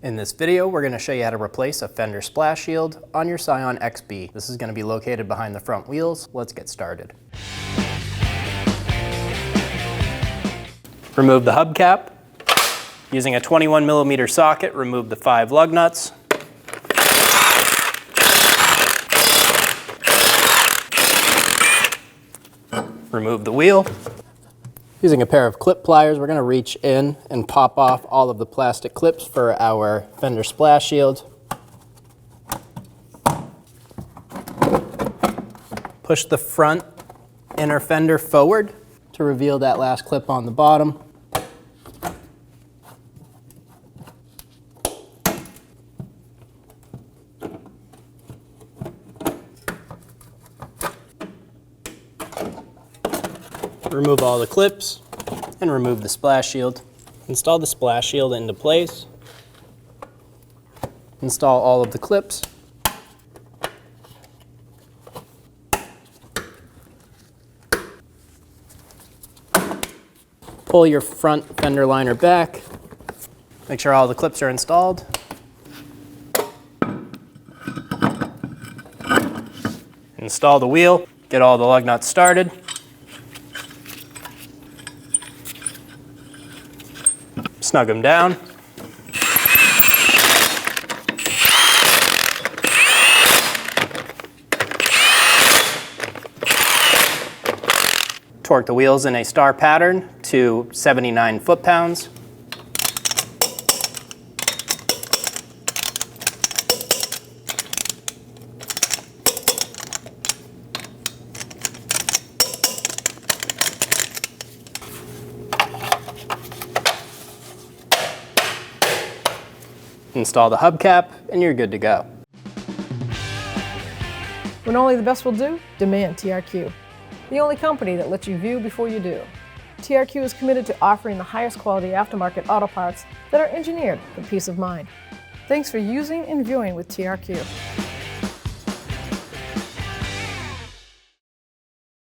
In this video, we're going to show you how to replace a Fender splash shield on your Scion XB. This is going to be located behind the front wheels. Let's get started. Remove the hubcap. Using a 21mm socket, remove the 5 lug nuts. Remove the wheel. Using a pair of clip pliers, we're going to reach in and pop off all of the plastic clips for our Fender splash shield. Push the front inner fender forward to reveal that last clip on the bottom. Remove all the clips and remove the splash shield. Install the splash shield into place. Install all of the clips. Pull your front fender liner back. Make sure all the clips are installed. Install the wheel. Get all the lug nuts started. Snug them down. Torque the wheels in a star pattern to 79 foot-pounds. Install the hubcap, and you're good to go. When only the best will do, demand TRQ. The only company that lets you view before you do. TRQ is committed to offering the highest quality aftermarket auto parts that are engineered for peace of mind. Thanks for using and viewing with TRQ.